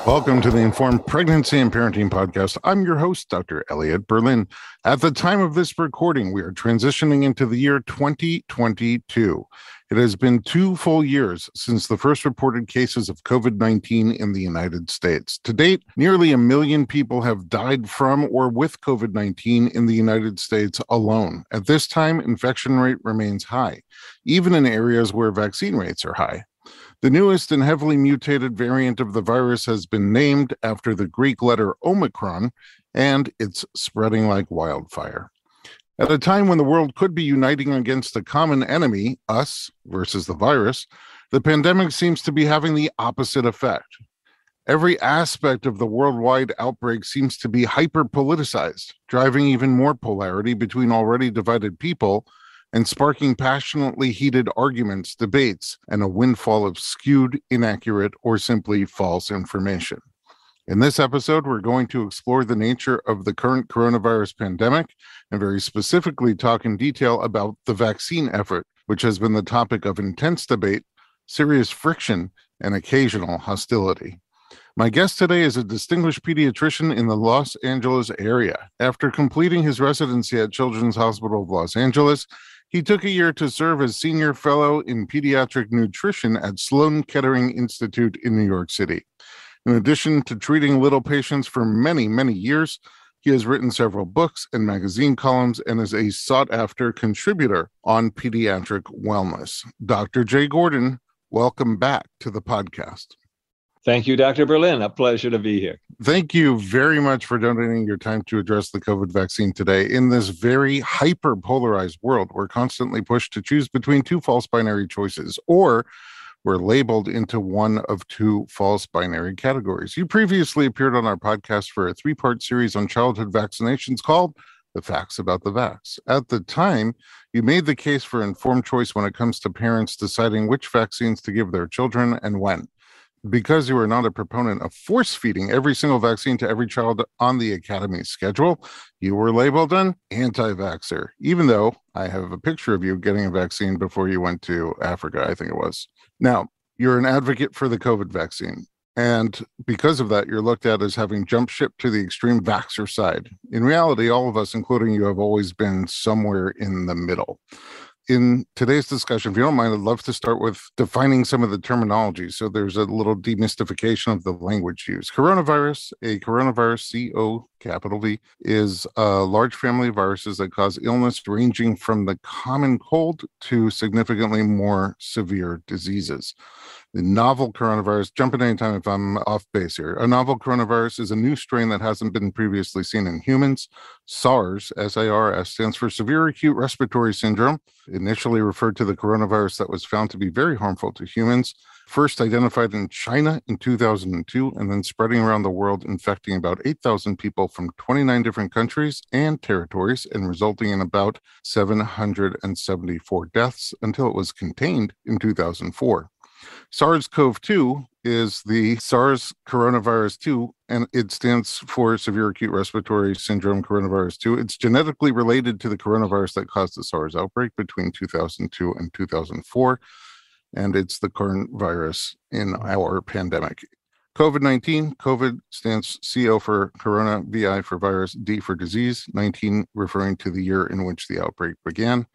Welcome to the Informed Pregnancy and Parenting Podcast. I'm your host, Dr. Elliot Berlin. At the time of this recording, we are transitioning into the year 2022. It has been 2 full years since the first reported cases of COVID-19 in the United States. To date, nearly 1 million people have died from or with COVID-19 in the United States alone. At this time, infection rate remains high, even in areas where vaccine rates are high. The newest and heavily mutated variant of the virus has been named after the Greek letter Omicron, and it's spreading like wildfire. At a time when the world could be uniting against a common enemy, us versus the virus, the pandemic seems to be having the opposite effect. Every aspect of the worldwide outbreak seems to be hyper-politicized, driving even more polarity between already divided people and sparking passionately heated arguments, debates, and a windfall of skewed, inaccurate, or simply false information. In this episode, we're going to explore the nature of the current coronavirus pandemic and very specifically talk in detail about the vaccine effort, which has been the topic of intense debate, serious friction, and occasional hostility. My guest today is a distinguished pediatrician in the Los Angeles area. After completing his residency at Children's Hospital of Los Angeles, he took a year to serve as senior fellow in pediatric nutrition at Sloan Kettering Institute in New York City. In addition to treating little patients for many, many years, he has written several books and magazine columns and is a sought-after contributor on pediatric wellness. Dr. Jay Gordon, welcome back to the podcast. Thank you, Dr. Berlin. A pleasure to be here. Thank you very much for donating your time to address the COVID vaccine today. In this very hyper-polarized world, we're constantly pushed to choose between 2 false binary choices, or we're labeled into one of 2 false binary categories. You previously appeared on our podcast for a 3-part series on childhood vaccinations called The Facts About the Vax. At the time, you made the case for informed choice when it comes to parents deciding which vaccines to give their children and when. Because you are not a proponent of force-feeding every single vaccine to every child on the Academy's schedule, you were labeled an anti-vaxxer, even though I have a picture of you getting a vaccine before you went to Africa, I think it was. Now, you're an advocate for the COVID vaccine, and because of that, you're looked at as having jumped ship to the extreme vaxxer side. In reality, all of us, including you, have always been somewhere in the middle. In today's discussion, if you don't mind, I'd love to start with defining some of the terminology. So there's a little demystification of the language used. Coronavirus, a coronavirus, C-O-V, is a large family of viruses that cause illness ranging from the common cold to significantly more severe diseases. The novel coronavirus, jump in anytime if I'm off base here. A novel coronavirus is a new strain that hasn't been previously seen in humans. SARS, S-A-R-S, stands for Severe Acute Respiratory Syndrome, initially referred to the coronavirus that was found to be very harmful to humans, first identified in China in 2002, and then spreading around the world, infecting about 8,000 people from 29 different countries and territories, and resulting in about 774 deaths until it was contained in 2004. SARS-CoV-2 is the SARS coronavirus 2, and it stands for Severe Acute Respiratory Syndrome coronavirus 2. It's genetically related to the coronavirus that caused the SARS outbreak between 2002 and 2004, and it's the current virus in our pandemic. COVID-19, COVID stands CO for corona, VI for virus, D for disease, 19 referring to the year in which the outbreak began.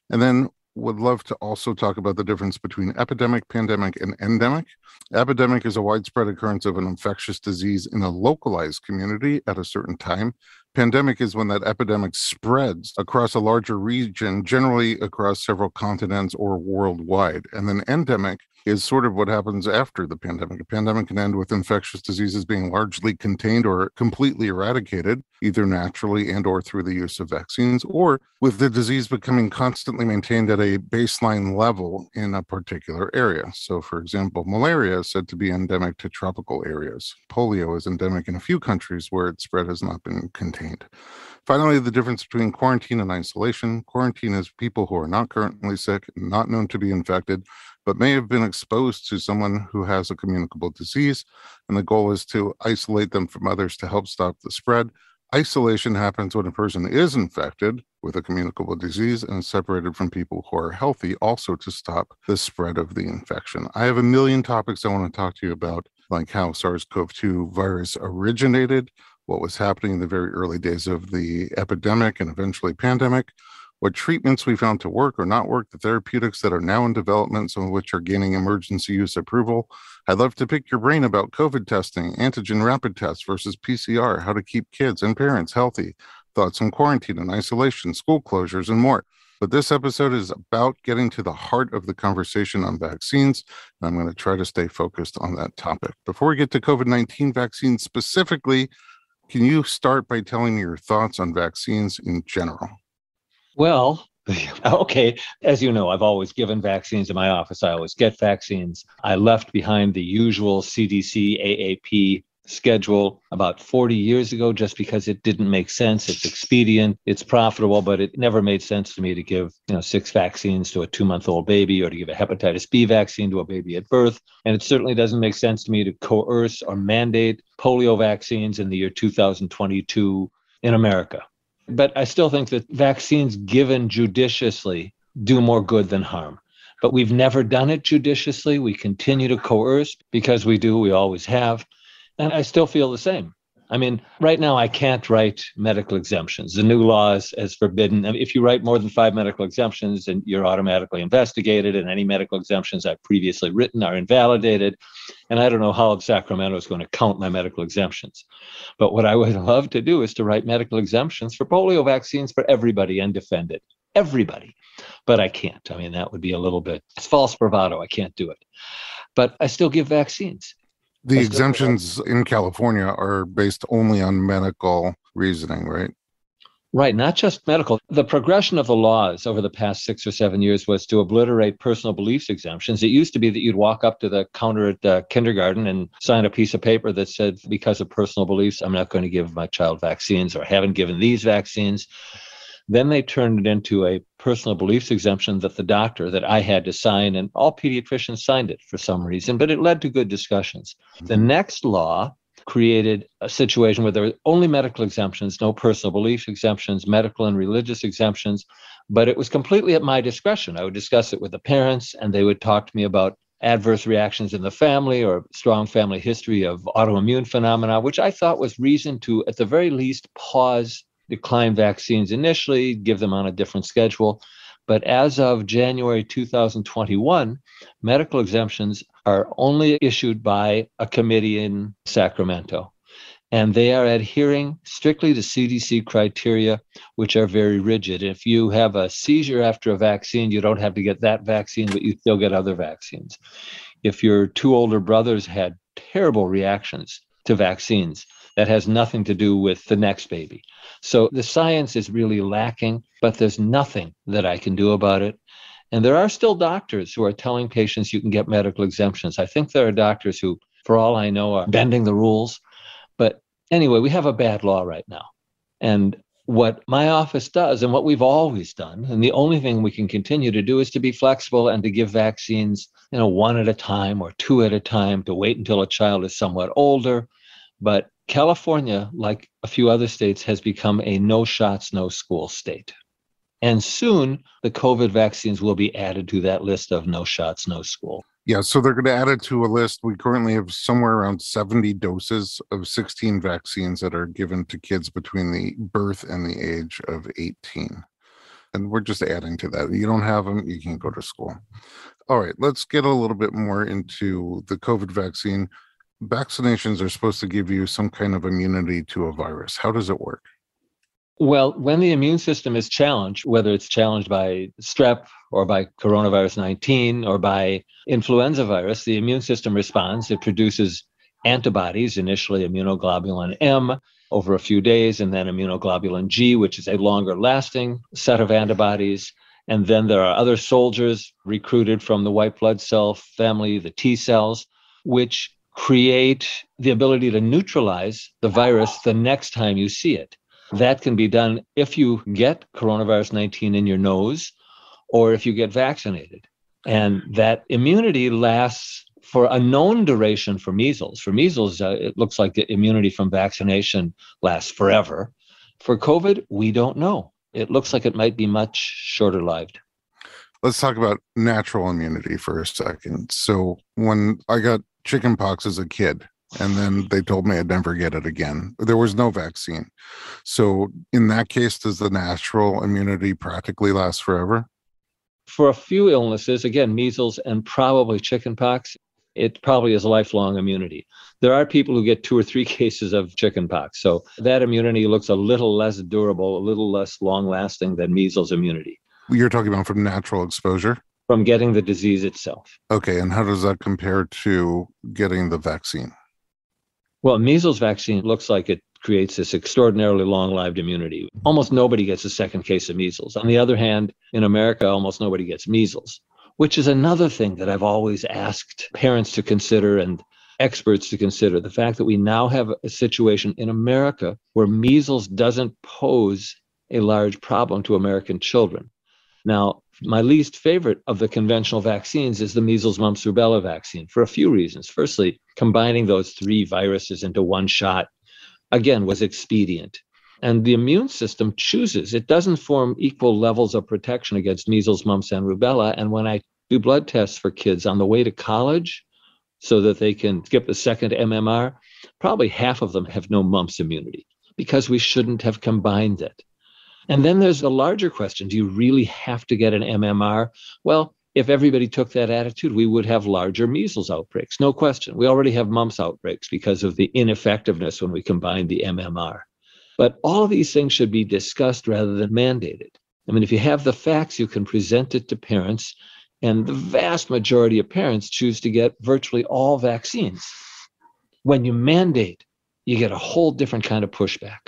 And then would love to also talk about the difference between epidemic, pandemic, and endemic. Epidemic is a widespread occurrence of an infectious disease in a localized community at a certain time. Pandemic is when that epidemic spreads across a larger region, generally across several continents or worldwide. And then endemic is sort of what happens after the pandemic. A pandemic can end with infectious diseases being largely contained or completely eradicated, either naturally and or through the use of vaccines, or with the disease becoming constantly maintained at a baseline level in a particular area. So, for example, malaria is said to be endemic to tropical areas. Polio is endemic in a few countries where its spread has not been contained. Finally, the difference between quarantine and isolation. Quarantine is people who are not currently sick, not known to be infected, but may have been exposed to someone who has a communicable disease, and the goal is to isolate them from others to help stop the spread. Isolation happens when a person is infected with a communicable disease and is separated from people who are healthy, also to stop the spread of the infection. I have a million topics I want to talk to you about like how SARS-CoV-2 virus originated, what was happening in the very early days of the epidemic and eventually pandemic, what treatments we found to work or not work, the therapeutics that are now in development, some of which are gaining emergency use approval. I'd love to pick your brain about COVID testing, antigen rapid tests versus PCR, how to keep kids and parents healthy, thoughts on quarantine and isolation, school closures, and more. But this episode is about getting to the heart of the conversation on vaccines, and I'm going to try to stay focused on that topic. Before we get to COVID-19 vaccines specifically, can you start by telling me your thoughts on vaccines in general? Well, okay. As you know, I've always given vaccines in my office. I always get vaccines. I left behind the usual CDC AAP schedule about 40 years ago just because it didn't make sense. It's expedient, it's profitable, but it never made sense to me to give 6 vaccines to a 2-month-old baby or to give a hepatitis B vaccine to a baby at birth. And it certainly doesn't make sense to me to coerce or mandate polio vaccines in the year 2022 in America. But I still think that vaccines given judiciously do more good than harm. But we've never done it judiciously. We continue to coerce because we always have. And I still feel the same. I mean, right now, I can't write medical exemptions. The new law has forbidden. If you write more than 5 medical exemptions, then you're automatically investigated, and any medical exemptions I've previously written are invalidated. And I don't know how Sacramento is going to count my medical exemptions. But what I would love to do is to write medical exemptions for polio vaccines for everybody and defend it. Everybody. But I can't. I mean, that would be a little bit, it's false bravado. I can't do it. But I still give vaccines. The exemptions in California are based only on medical reasoning, right? Right, not just medical. The progression of the laws over the past 6 or 7 years was to obliterate personal beliefs exemptions. It used to be that you'd walk up to the counter at the kindergarten and sign a piece of paper that said, because of personal beliefs, I'm not going to give my child vaccines or haven't given these vaccines. Then they turned it into a personal beliefs exemption that the doctor that I had to sign, and all pediatricians signed it for some reason, but it led to good discussions. The next law created a situation where there were only medical exemptions, no personal belief exemptions, medical and religious exemptions, but it was completely at my discretion. I would discuss it with the parents, and they would talk to me about adverse reactions in the family or strong family history of autoimmune phenomena, which I thought was reason to, at the very least, decline vaccines initially, give them on a different schedule. But as of January 2021, medical exemptions are only issued by a committee in Sacramento. And they are adhering strictly to CDC criteria, which are very rigid. If you have a seizure after a vaccine, you don't have to get that vaccine, but you still get other vaccines. If your 2 older brothers had terrible reactions to vaccines, that has nothing to do with the next baby. So the science is really lacking, but there's nothing that I can do about it. And there are still doctors who are telling patients you can get medical exemptions. I think there are doctors who, for all I know, are bending the rules. But anyway, we have a bad law right now. And what my office does, and what we've always done, and the only thing we can continue to do, is to be flexible and to give vaccines, 1 at a time or 2 at a time, to wait until a child is somewhat older. But California, like a few other states, has become a no shots, no school state. And soon the COVID vaccines will be added to that list of no shots, no school. Yeah, so they're going to add it to a list. We currently have somewhere around 70 doses of 16 vaccines that are given to kids between the birth and the age of 18. And we're just adding to that. You don't have them, you can't go to school. All right, let's get a little bit more into the COVID vaccine. Vaccinations are supposed to give you some kind of immunity to a virus. How does it work? Well, when the immune system is challenged, whether it's challenged by strep or by coronavirus 19 or by influenza virus, the immune system responds. It produces antibodies, initially immunoglobulin M over a few days, and then immunoglobulin G, which is a longer lasting set of antibodies. And then there are other soldiers recruited from the white blood cell family, the T cells, which create the ability to neutralize the virus the next time you see it. That can be done if you get coronavirus 19 in your nose or if you get vaccinated. And that immunity lasts for a known duration for measles. For measles, it looks like the immunity from vaccination lasts forever. For COVID, we don't know. It looks like it might be much shorter lived. Let's talk about natural immunity for a second. So when I got chickenpox as a kid, and then they told me I'd never get it again, there was no vaccine. So in that case, does the natural immunity practically last forever? For a few illnesses, again, measles and probably chickenpox, it probably is lifelong immunity. There are people who get 2 or 3 cases of chickenpox. So that immunity looks a little less durable, a little less long lasting than measles immunity. You're talking about from natural exposure? From getting the disease itself. Okay. And how does that compare to getting the vaccine? Well, measles vaccine looks like it creates this extraordinarily long-lived immunity. Almost nobody gets a second case of measles. On the other hand, in America, almost nobody gets measles, which is another thing that I've always asked parents to consider and experts to consider. The fact that we now have a situation in America where measles doesn't pose a large problem to American children. Now, my least favorite of the conventional vaccines is the measles, mumps, rubella vaccine for a few reasons. Firstly, combining those 3 viruses into one shot, again, was expedient. And the immune system chooses. It doesn't form equal levels of protection against measles, mumps, and rubella. And when I do blood tests for kids on the way to college so that they can skip the second MMR, probably half of them have no mumps immunity because we shouldn't have combined it. And then there's a larger question. Do you really have to get an MMR? Well, if everybody took that attitude, we would have larger measles outbreaks. No question. We already have mumps outbreaks because of the ineffectiveness when we combine the MMR. But all of these things should be discussed rather than mandated. I mean, if you have the facts, you can present it to parents, and the vast majority of parents choose to get virtually all vaccines. When you mandate, you get a whole different kind of pushback.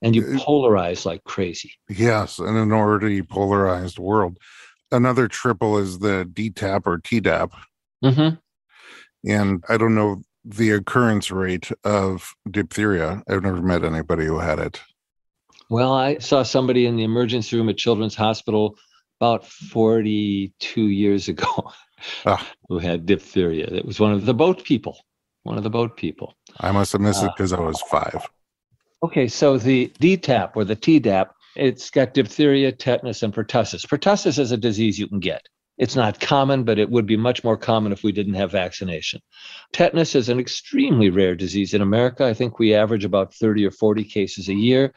And you polarize like crazy. Yes, in an already polarized world. Another triple is the DTaP or Tdap. Mm-hmm. And I don't know the occurrence rate of diphtheria. I've never met anybody who had it. Well, I saw somebody in the emergency room at Children's Hospital about 42 years ago who had diphtheria. It was one of the boat people. I must have missed it because I was 5. Okay, so the DTaP or the Tdap, it's got diphtheria, tetanus, and pertussis. Pertussis is a disease you can get. It's not common, but it would be much more common if we didn't have vaccination. Tetanus is an extremely rare disease in America. I think we average about 30 or 40 cases a year.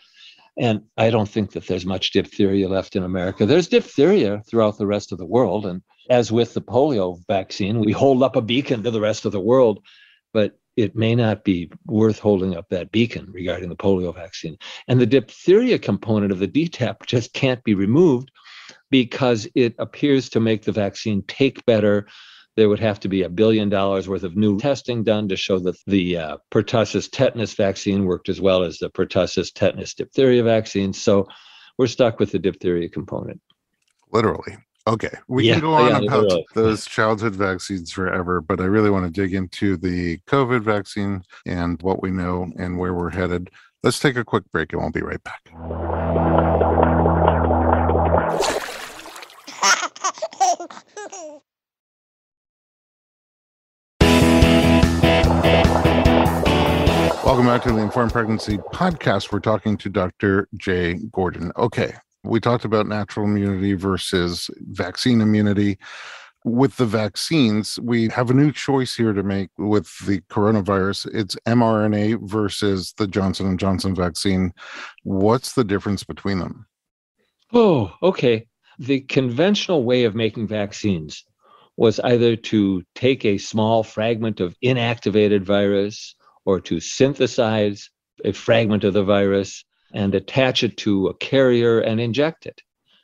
And I don't think that there's much diphtheria left in America. There's diphtheria throughout the rest of the world. And as with the polio vaccine, we hold up a beacon to the rest of the world. But it may not be worth holding up that beacon regarding the polio vaccine. And the diphtheria component of the DTaP just can't be removed because it appears to make the vaccine take better. There would have to be $1 billion worth of new testing done to show that the pertussis tetanus vaccine worked as well as the pertussis tetanus diphtheria vaccine. So we're stuck with the diphtheria component. Literally. Okay, we can go on about those childhood vaccines forever, but I really want to dig into the COVID vaccine and what we know and where we're headed. Let's take a quick break and we'll be right back. Welcome back to the Informed Pregnancy Podcast. We're talking to Dr. Jay Gordon. Okay. We talked about natural immunity versus vaccine immunity. With the vaccines, we have a new choice here to make with the coronavirus. It's mRNA versus the Johnson & Johnson vaccine. What's the difference between them? Oh, okay. The conventional way of making vaccines was either to take a small fragment of inactivated virus or to synthesize a fragment of the virus and attach it to a carrier and inject it.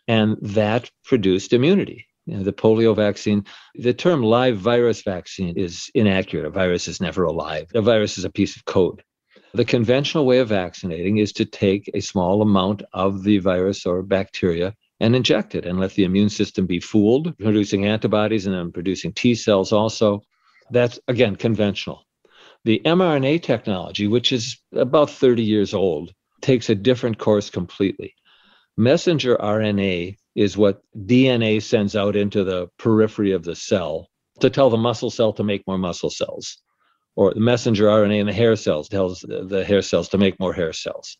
And that produced immunity. You know, the polio vaccine, the term live virus vaccine is inaccurate. A virus is never alive. A virus is a piece of code. The conventional way of vaccinating is to take a small amount of the virus or bacteria and inject it and let the immune system be fooled, producing antibodies and then producing T cells also. That's, again, conventional. The mRNA technology, which is about 30 years old, takes a different course completely. Messenger RNA is what DNA sends out into the periphery of the cell to tell the muscle cell to make more muscle cells. Or the messenger RNA in the hair cells tells the hair cells to make more hair cells.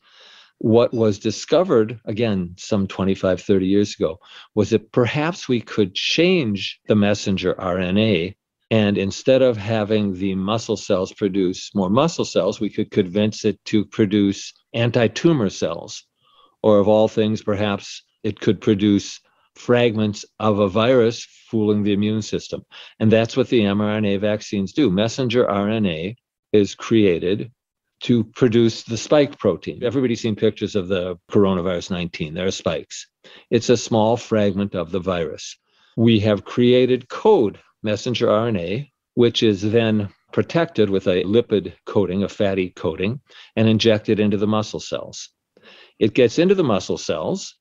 What was discovered, again, some 25, 30 years ago, was that perhaps we could change the messenger RNA. And instead of having the muscle cells produce more muscle cells, we could convince it to produce anti-tumor cells. Or of all things, perhaps it could produce fragments of a virus fooling the immune system. And that's what the mRNA vaccines do. Messenger RNA is created to produce the spike protein. Everybody's seen pictures of the coronavirus 19. There are spikes. It's a small fragment of the virus. We have created code messenger RNA, which is then protected with a lipid coating, a fatty coating, and injected into the muscle cells. It gets into the muscle cells,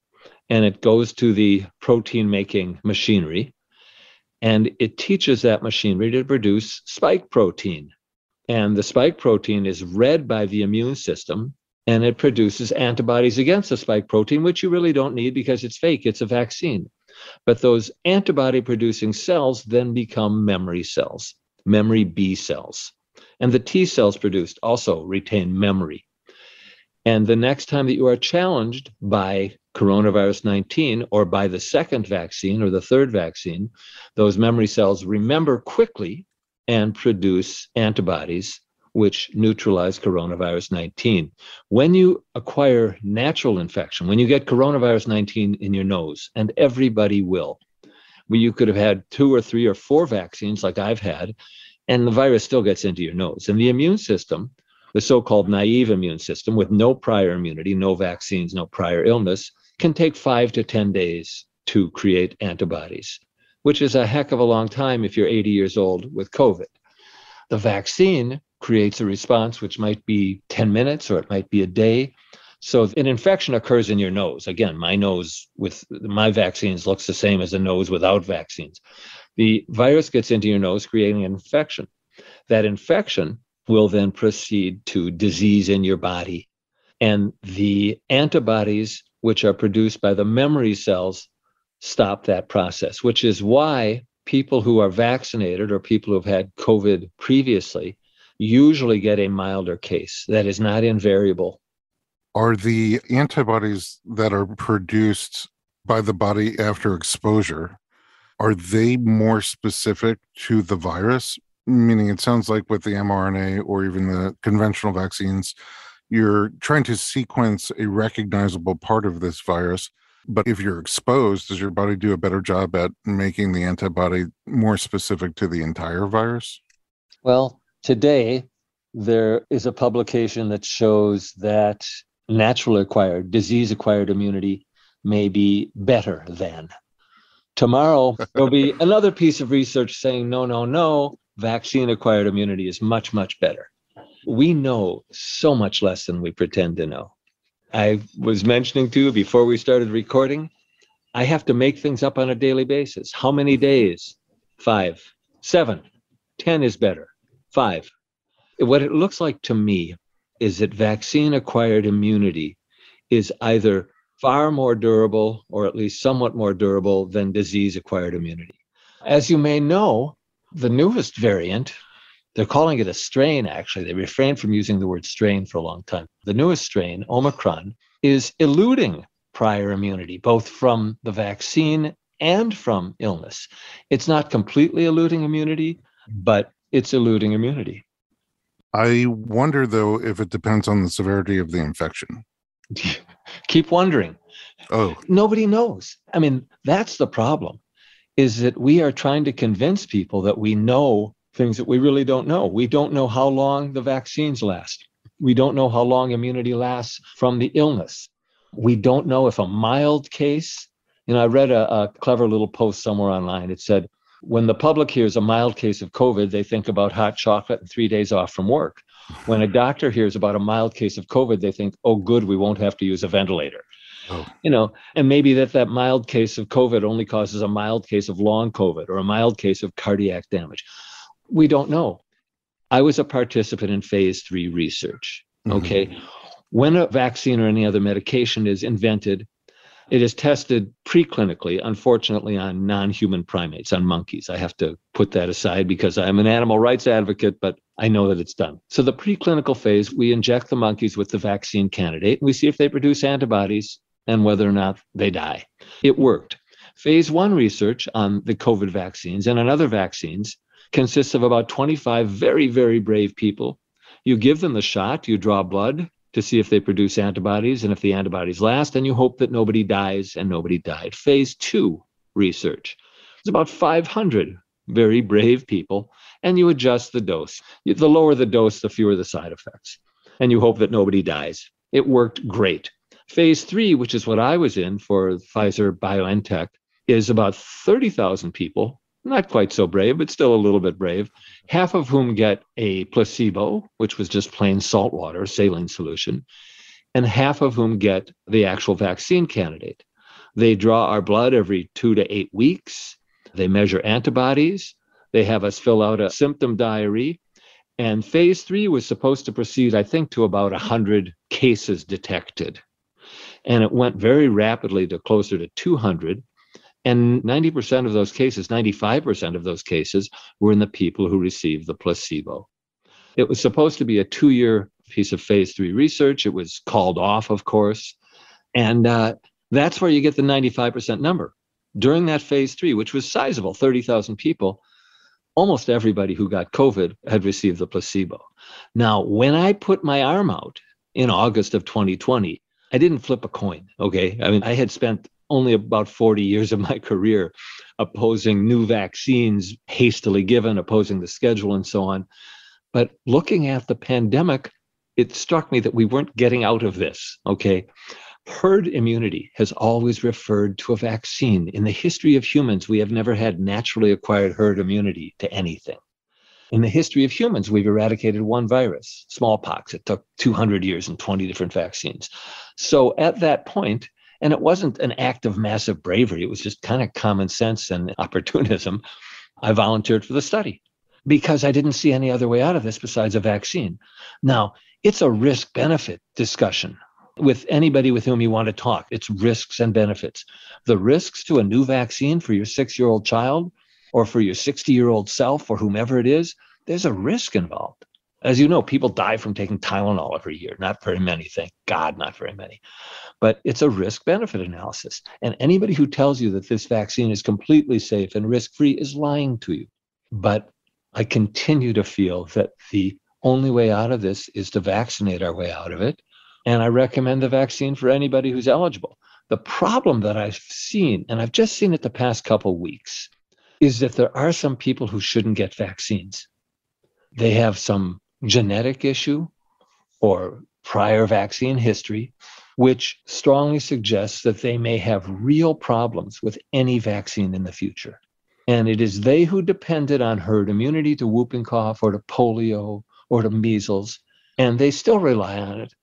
and it goes to the protein-making machinery, and it teaches that machinery to produce spike protein. And the spike protein is read by the immune system, and it produces antibodies against the spike protein, which you really don't need because it's fake. It's a vaccine. But those antibody-producing cells then become memory cells, memory B cells. And the T cells produced also retain memory. And the next time that you are challenged by coronavirus 19 or by the second vaccine or the third vaccine, those memory cells remember quickly and produce antibodies which neutralize coronavirus 19. When you acquire natural infection, when you get coronavirus 19 in your nose, and everybody will, you could have had 2 or 3 or 4 vaccines like I've had, and the virus still gets into your nose. And the immune system, the so-called naive immune system with no prior immunity, no vaccines, no prior illness, can take 5 to 10 days to create antibodies, which is a heck of a long time if you're 80 years old with COVID. The vaccine creates a response which might be 10 minutes or it might be a day. So an infection occurs in your nose. Again, my nose with my vaccines looks the same as a nose without vaccines. The virus gets into your nose, creating an infection. That infection will then proceed to disease in your body. And the antibodies, which are produced by the memory cells, stop that process, which is why people who are vaccinated or people who have had COVID previously usually get a milder case. That is not invariable. Are the antibodies that are produced by the body after exposure, are they more specific to the virus? Meaning it sounds like with the mRNA or even the conventional vaccines, you're trying to sequence a recognizable part of this virus. But if you're exposed, does your body do a better job at making the antibody more specific to the entire virus? Well, today there is a publication that shows that naturally acquired, disease-acquired immunity may be better than. Tomorrow, there'll be another piece of research saying, no, vaccine-acquired immunity is much, much better. We know so much less than we pretend to know. I was mentioning to you before we started recording, I have to make things up on a daily basis. How many days? 5, 7, 10 is better. 5. What it looks like to me is that vaccine-acquired immunity is either far more durable or at least somewhat more durable than disease-acquired immunity. As you may know, the newest variant, they're calling it a strain, actually. They refrained from using the word strain for a long time. The newest strain, Omicron, is eluding prior immunity, both from the vaccine and from illness. It's not completely eluding immunity, but it's eluding immunity. I wonder, though, if it depends on the severity of the infection. Keep wondering. Oh. Nobody knows. I mean, that's the problem, is that we are trying to convince people that we know things that we really don't know. We don't know how long the vaccines last. We don't know how long immunity lasts from the illness. We don't know if a mild case, I read a clever little post somewhere online. It said, when the public hears a mild case of COVID, they think about hot chocolate and 3 days off from work. When a doctor hears about a mild case of COVID, they think, oh, good, we won't have to use a ventilator. Oh. And maybe that mild case of COVID only causes a mild case of long COVID or a mild case of cardiac damage. We don't know. I was a participant in phase 3 research. Okay. When a vaccine or any other medication is invented, It is tested preclinically, unfortunately, on non-human primates, on monkeys. I have to put that aside because I'm an animal rights advocate, but I know that it's done. So the preclinical phase, we inject the monkeys with the vaccine candidate, and we see if they produce antibodies and whether or not they die. It worked. Phase 1 research on the COVID vaccines and on other vaccines consists of about 25 very, very brave people. You give them the shot, you draw blood to see if they produce antibodies, and if the antibodies last, and you hope that nobody dies, and nobody died. Phase 2 research. It's about 500 very brave people, and you adjust the dose. The lower the dose, the fewer the side effects, and you hope that nobody dies. It worked great. Phase 3, which is what I was in for Pfizer BioNTech, is about 30,000 people, not quite so brave, but still a little bit brave, half of whom get a placebo, which was just plain salt water, saline solution, and half of whom get the actual vaccine candidate. They draw our blood every 2 to 8 weeks. They measure antibodies. They have us fill out a symptom diary. And phase 3 was supposed to proceed, I think, to about 100 cases detected. And it went very rapidly to closer to 200. And 90% of those cases, 95% of those cases were in the people who received the placebo. It was supposed to be a 2-year piece of phase 3 research. It was called off, of course. And that's where you get the 95% number. During that phase 3, which was sizable, 30,000 people, almost everybody who got COVID had received the placebo. Now, when I put my arm out in August of 2020, I didn't flip a coin, okay? I mean, I had spent only about 40 years of my career opposing new vaccines hastily given, opposing the schedule and so on. But looking at the pandemic, it struck me that we weren't getting out of this, okay? Herd immunity has always referred to a vaccine. In the history of humans, we have never had naturally acquired herd immunity to anything. In the history of humans, we've eradicated one virus, smallpox. It took 200 years and 20 different vaccines. So at that point, and it wasn't an act of massive bravery, it was just kind of common sense and opportunism, I volunteered for the study because I didn't see any other way out of this besides a vaccine. Now, it's a risk-benefit discussion with anybody with whom you want to talk. It's risks and benefits. The risks to a new vaccine for your 6-year-old child or for your 60-year-old self or whomever it is, there's a risk involved. As you know, people die from taking Tylenol every year. Not very many, thank God, not very many. But it's a risk-benefit analysis. And anybody who tells you that this vaccine is completely safe and risk-free is lying to you. But I continue to feel that the only way out of this is to vaccinate our way out of it. And I recommend the vaccine for anybody who's eligible. The problem that I've seen, and I've just seen it the past couple of weeks, is that there are some people who shouldn't get vaccines. They have some genetic issue or prior vaccine history, which strongly suggests that they may have real problems with any vaccine in the future. And it is they who depended on herd immunity to whooping cough or to polio or to measles, and they still rely on it.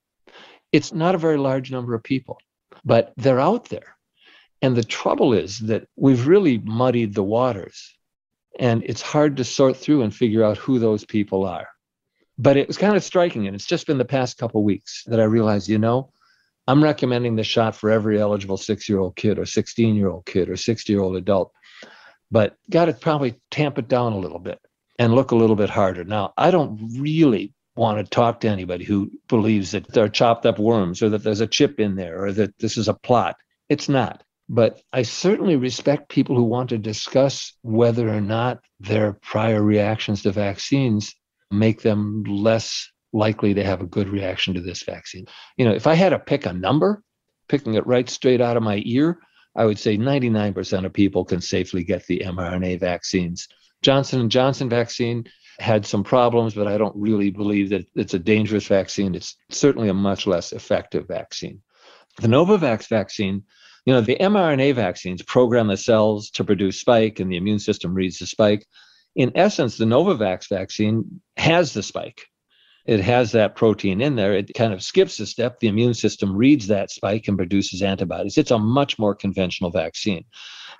It's not a very large number of people, but they're out there. And the trouble is that we've really muddied the waters, and it's hard to sort through and figure out who those people are. But it was kind of striking, and it's just been the past couple of weeks that I realized, I'm recommending the shot for every eligible 6-year-old kid or 16-year-old kid or 60-year-old adult, but got to probably tamp it down a little bit and look a little bit harder. Now, I don't really want to talk to anybody who believes that they're chopped up worms or that there's a chip in there or that this is a plot. It's not. But I certainly respect people who want to discuss whether or not their prior reactions to vaccines make them less likely to have a good reaction to this vaccine. If I had to pick a number, picking it right straight out of my ear, I would say 99% of people can safely get the mRNA vaccines. Johnson & Johnson vaccine had some problems, but I don't really believe that it's a dangerous vaccine. It's certainly a much less effective vaccine. The Novavax vaccine, the mRNA vaccines program the cells to produce spike, and the immune system reads the spike. In essence, the Novavax vaccine has the spike. It has that protein in there. It kind of skips a step. The immune system reads that spike and produces antibodies. It's a much more conventional vaccine.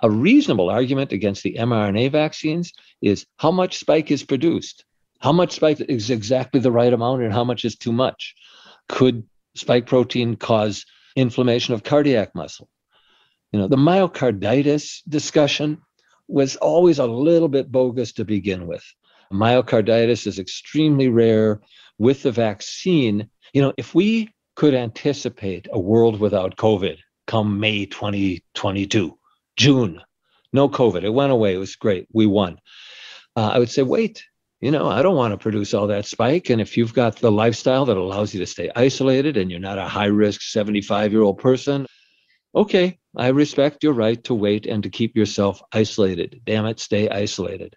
A reasonable argument against the mRNA vaccines is how much spike is produced. How much spike is exactly the right amount and how much is too much? Could spike protein cause inflammation of cardiac muscle? The myocarditis discussion was always a little bit bogus to begin with. Myocarditis is extremely rare with the vaccine. If we could anticipate a world without COVID come May 2022, June, no COVID, it went away, it was great, we won. I would say, wait, I don't want to produce all that spike. And if you've got the lifestyle that allows you to stay isolated and you're not a high-risk 75-year-old person, okay, I respect your right to wait and to keep yourself isolated. Damn it, stay isolated.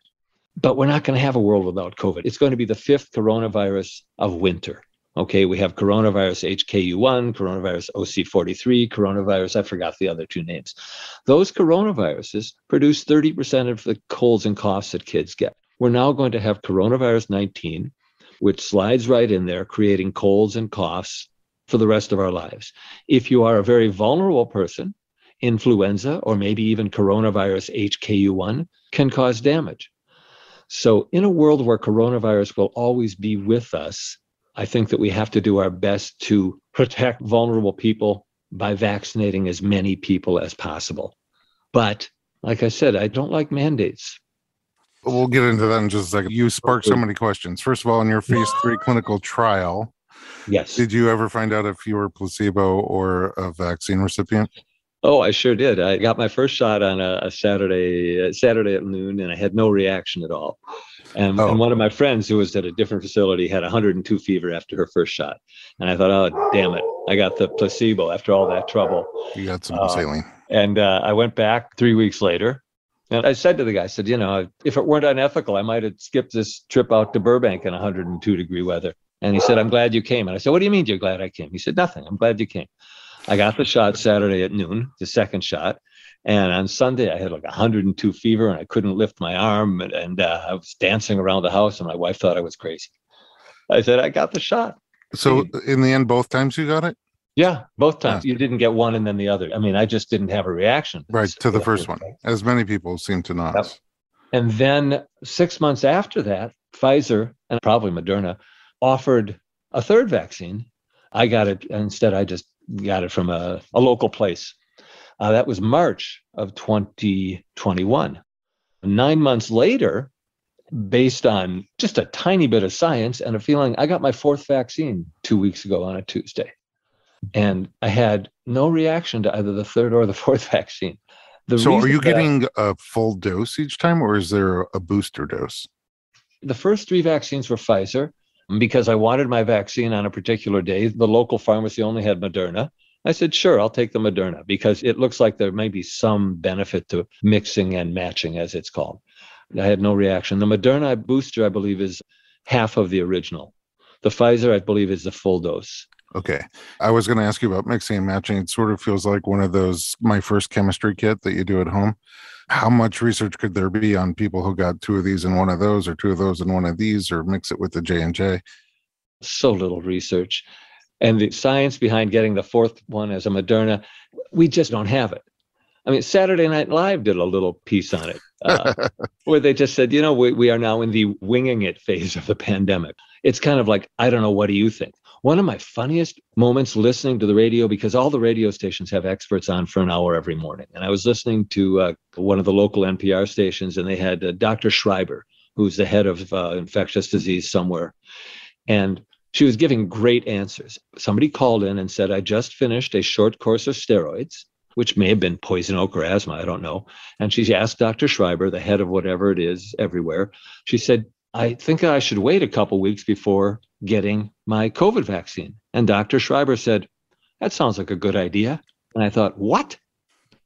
But we're not going to have a world without COVID. It's going to be the fifth coronavirus of winter. Okay, we have coronavirus HKU1, coronavirus OC43, coronavirus, I forgot the other two names. Those coronaviruses produce 30% of the colds and coughs that kids get. We're now going to have coronavirus 19, which slides right in there, creating colds and coughs for the rest of our lives. If you are a very vulnerable person, influenza or maybe even coronavirus HKU1 can cause damage. So in a world where coronavirus will always be with us, I think that we have to do our best to protect vulnerable people by vaccinating as many people as possible. But like I said, I don't like mandates. We'll get into that in just a second. You sparked so many questions. First of all, in your phase 3 clinical trial, yes, did you ever find out if you were placebo or a vaccine recipient? Oh, I sure did. I got my first shot on a Saturday at noon, and I had no reaction at all. And one of my friends who was at a different facility had 102 fever after her first shot. And I thought, oh, damn it. I got the placebo after all that trouble. You got some saline. And I went back 3 weeks later. And I said to the guy, I said, if it weren't unethical, I might have skipped this trip out to Burbank in 102-degree weather. And he said, I'm glad you came. And I said, what do you mean you're glad I came? He said, nothing. I'm glad you came. I got the shot Saturday at noon, the second shot. And on Sunday, I had like 102 fever and I couldn't lift my arm. And I was dancing around the house and my wife thought I was crazy. I said, I got the shot. So in the end, both times you got it? Yeah, both times. You didn't get one and then the other. I mean, I just didn't have a reaction. Right, to the first one, as many people seem to not. Yep. And then 6 months after that, Pfizer and probably Moderna offered a third vaccine. I got it. Instead, I just got it from a local place. That was March of 2021. 9 months later, based on just a tiny bit of science and a feeling, I got my fourth vaccine 2 weeks ago on a Tuesday. And I had no reaction to either the third or the fourth vaccine. So are you getting a full dose each time, or is there a booster dose? The first three vaccines were Pfizer because I wanted my vaccine on a particular day. The local pharmacy only had Moderna. I said, sure, I'll take the Moderna because it looks like there may be some benefit to mixing and matching, as it's called. I had no reaction. The Moderna booster, I believe, is half of the original. The Pfizer, I believe, is the full dose. Okay. I was going to ask you about mixing and matching. It sort of feels like one of those, my first chemistry kit that you do at home. How much research could there be on people who got two of these in one of those, or two of those in one of these, or mix it with the J&J? So little research. And the science behind getting the fourth one as a Moderna, we just don't have it. I mean, Saturday Night Live did a little piece on it where they just said, we are now in the winging it phase of the pandemic. It's kind of like, I don't know, what do you think? One of my funniest moments listening to the radio, because all the radio stations have experts on for an hour every morning. And I was listening to one of the local NPR stations, and they had Dr. Schreiber, who's the head of infectious disease somewhere. And she was giving great answers. Somebody called in and said, I just finished a short course of steroids, which may have been poison oak or asthma, I don't know. And she asked Dr. Schreiber, the head of whatever it is everywhere, she said, I think I should wait a couple weeks before getting my COVID vaccine. And Dr. Schreiber said, that sounds like a good idea. And I thought, what?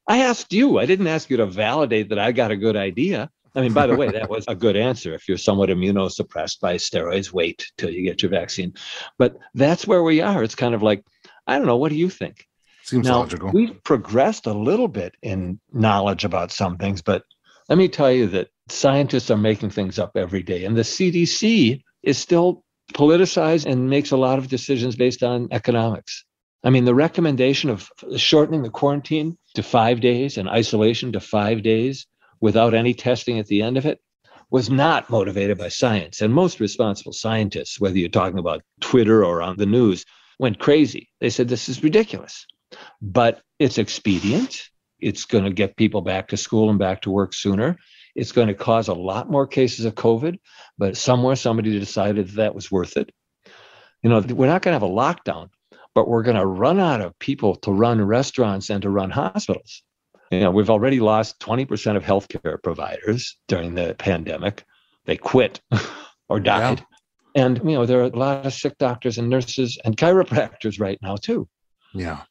I asked you. I didn't ask you to validate that I got a good idea. I mean, by the way, that was a good answer. If you're somewhat immunosuppressed by steroids, wait till you get your vaccine. But that's where we are. It's kind of like, I don't know, what do you think? Seems logical. We've progressed a little bit in knowledge about some things, but let me tell you that scientists are making things up every day. And the CDC is still politicized and makes a lot of decisions based on economics. I mean, the recommendation of shortening the quarantine to 5 days and isolation to 5 days without any testing at the end of it was not motivated by science. And most responsible scientists, whether you're talking about Twitter or on the news, went crazy. They said, this is ridiculous. But it's expedient. It's going to get people back to school and back to work sooner. It's going to cause a lot more cases of COVID, but somewhere somebody decided that was worth it. We're not going to have a lockdown, but we're going to run out of people to run restaurants and to run hospitals. We've already lost 20% of healthcare providers during the pandemic. They quit or died. Yeah. And, there are a lot of sick doctors and nurses and chiropractors right now, too. Yeah.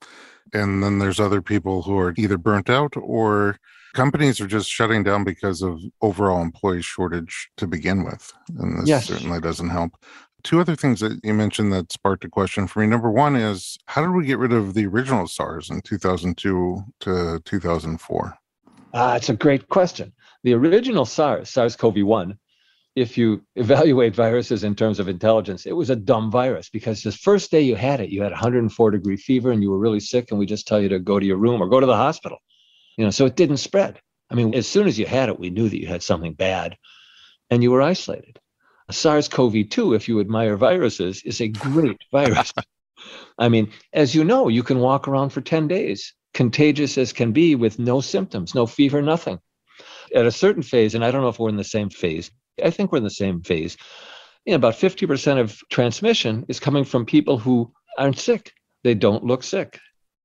And then there's other people who are either burnt out or companies are just shutting down because of overall employee shortage to begin with. And this certainly doesn't help. Two other things that you mentioned that sparked a question for me. Number one is, how did we get rid of the original SARS in 2002 to 2004? It's a great question. The original SARS-CoV-1, if you evaluate viruses in terms of intelligence, it was a dumb virus because the first day you had 104-degree fever and you were really sick, and we just tell you to go to your room or go to the hospital. So it didn't spread. As soon as you had it, we knew that you had something bad and you were isolated. SARS-CoV-2, if you admire viruses, is a great virus. As you know, you can walk around for 10 days, contagious as can be, with no symptoms, no fever, nothing. At a certain phase, and I don't know if we're in the same phase, I think we're in the same phase, about 50% of transmission is coming from people who aren't sick. They don't look sick.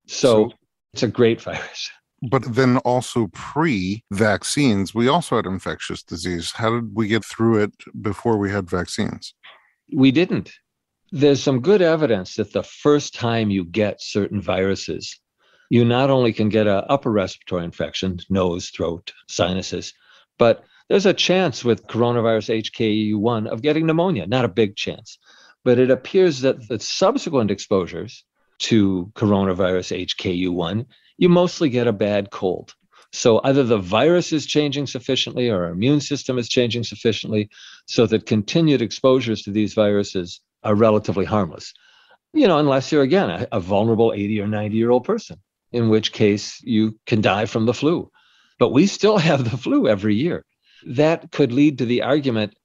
So it's a great virus. But then also pre-vaccines, we also had infectious disease. How did we get through it before we had vaccines? We didn't. There's some good evidence that the first time you get certain viruses, you not only can get an upper respiratory infection, nose, throat, sinuses, but there's a chance with coronavirus HKU1 of getting pneumonia. Not a big chance. But it appears that the subsequent exposures to coronavirus HKU1, you mostly get a bad cold. So either the virus is changing sufficiently or our immune system is changing sufficiently so that continued exposures to these viruses are relatively harmless. Unless you're, again, a vulnerable 80 or 90-year-old person, in which case you can die from the flu. But we still have the flu every year. That could lead to the argument,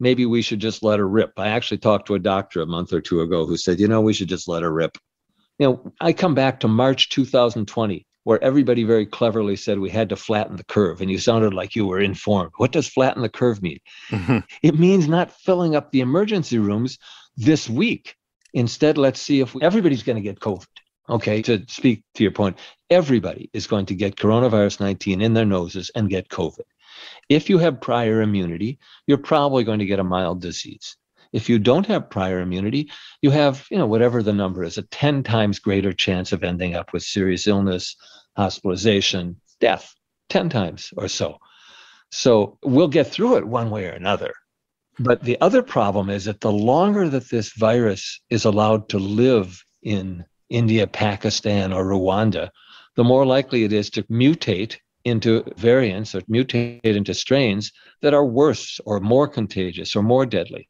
maybe we should just let her rip. I actually talked to a doctor a month or two ago who said, we should just let her rip. I come back to March 2020, where everybody very cleverly said we had to flatten the curve, and you sounded like you were informed. What does flatten the curve mean? Mm-hmm. It means not filling up the emergency rooms this week. Instead, let's see if everybody's going to get COVID. Okay, to speak to your point, everybody is going to get coronavirus 19 in their noses and get COVID. If you have prior immunity, you're probably going to get a mild disease. If you don't have prior immunity, you have, whatever the number is, a 10 times greater chance of ending up with serious illness, hospitalization, death, 10 times or so. So we'll get through it one way or another. But the other problem is that the longer that this virus is allowed to live in India, Pakistan, or Rwanda, the more likely it is to mutate into variants or mutate into strains that are worse or more contagious or more deadly.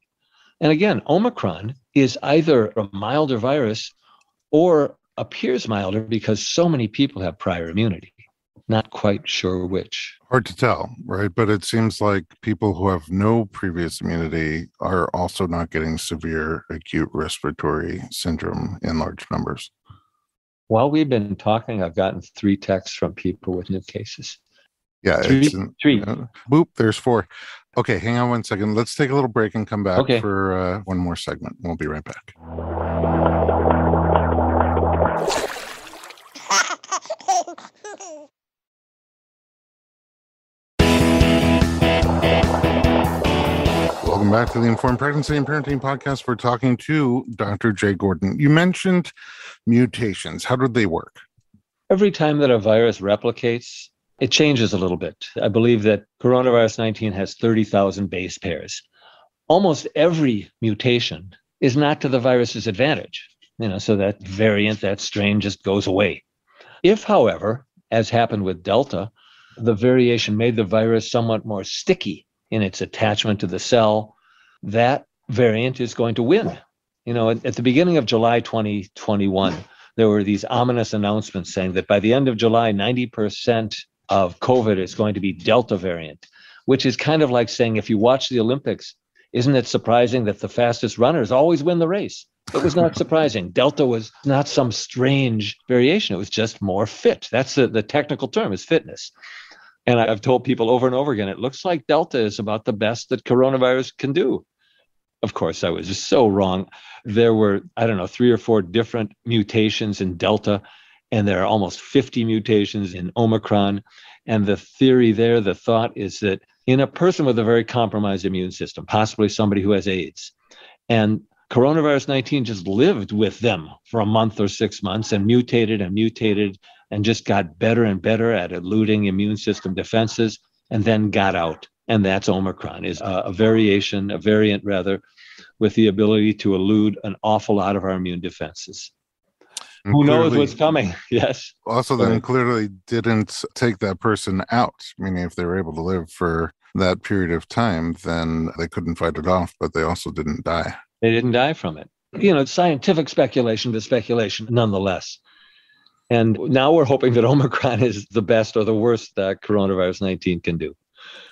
And again, Omicron is either a milder virus or appears milder because so many people have prior immunity. Not quite sure which. Hard to tell, right? But it seems like people who have no previous immunity are also not getting severe acute respiratory syndrome in large numbers. While we've been talking, I've gotten 3 texts from people with new cases. Yeah, three. Boop, there's 4. Okay, hang on one second. Let's take a little break and come back for one more segment. We'll be right back. Welcome back to the Informed Pregnancy and Parenting Podcast. We're talking to Dr. Jay Gordon. You mentioned mutations. How did they work? Every time that a virus replicates, it changes a little bit. I believe that coronavirus 19 has 30,000 base pairs. Almost every mutation is not to the virus's advantage. So that variant, that strain just goes away. If, however, as happened with Delta, the variation made the virus somewhat more sticky in its attachment to the cell, that variant is going to win. At the beginning of July 2021, there were these ominous announcements saying that by the end of July, 90% of COVID is going to be Delta variant, which is kind of like saying, if you watch the Olympics, isn't it surprising that the fastest runners always win the race? It was not surprising. Delta was not some strange variation. It was just more fit. That's the technical term, is fitness. And I've told people over and over again, it looks like Delta is about the best that coronavirus can do. Of course, I was just so wrong. There were, 3 or 4 different mutations in Delta, and there are almost 50 mutations in Omicron. And the theory there, the thought is that in a person with a very compromised immune system, possibly somebody who has AIDS, and coronavirus 19 just lived with them for a month or 6 months and mutated and just got better and better at eluding immune system defenses and then got out. And that's Omicron, is a variant rather, with the ability to elude an awful lot of our immune defenses. And who knows what's coming? Yes. Also, then clearly didn't take that person out, meaning if they were able to live for that period of time, then they couldn't fight it off, but they also didn't die. They didn't die from it. Scientific speculation, but speculation nonetheless. And now we're hoping that Omicron is the best or the worst that coronavirus 19 can do.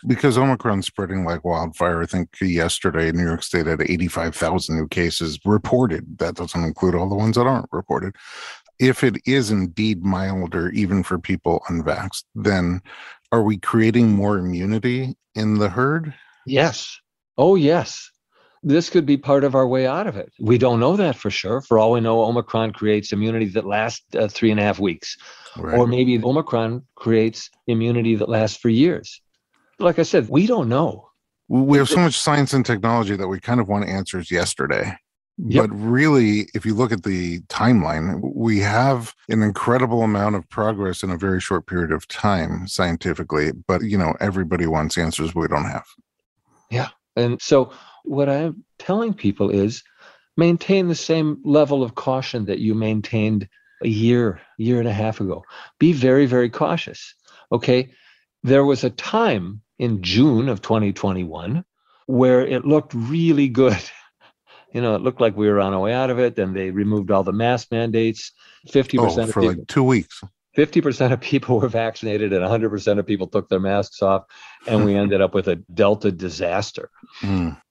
Because Omicron's spreading like wildfire. I think yesterday New York State had 85,000 new cases reported. That doesn't include all the ones that aren't reported. If it is indeed milder, even for people unvaxxed, then are we creating more immunity in the herd? Yes. Oh, yes. This could be part of our way out of it. We don't know that for sure. For all we know, Omicron creates immunity that lasts 3.5 weeks. Right. Or maybe Omicron creates immunity that lasts for years. Like I said, we don't know. We have so much science and technology that we kind of want answers yesterday. Yep. But really, if you look at the timeline, we have an incredible amount of progress in a very short period of time scientifically. But, everybody wants answers we don't have. Yeah. And so what I'm telling people is maintain the same level of caution that you maintained a year and a half ago. Be very, very cautious. Okay. There was a time in June of 2021 where it looked really good. It looked like we were on our way out of it, and they removed all the mask mandates. 50% for like 2 weeks. 50% of people were vaccinated and 100% of people took their masks off, and we ended up with a Delta disaster.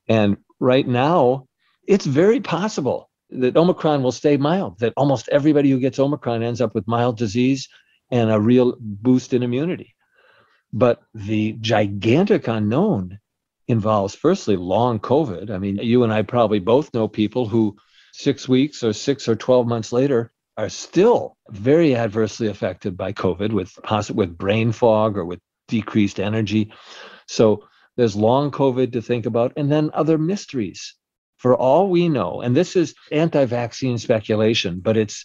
And right now, it's very possible that Omicron will stay mild, that almost everybody who gets Omicron ends up with mild disease and a real boost in immunity. But the gigantic unknown involves, firstly, long COVID. I mean, you and I probably both know people who 6 weeks or 6 or 12 months later are still very adversely affected by COVID with brain fog or with decreased energy. So there's long COVID to think about, and then other mysteries. For all we know, and this is anti-vaccine speculation, but it's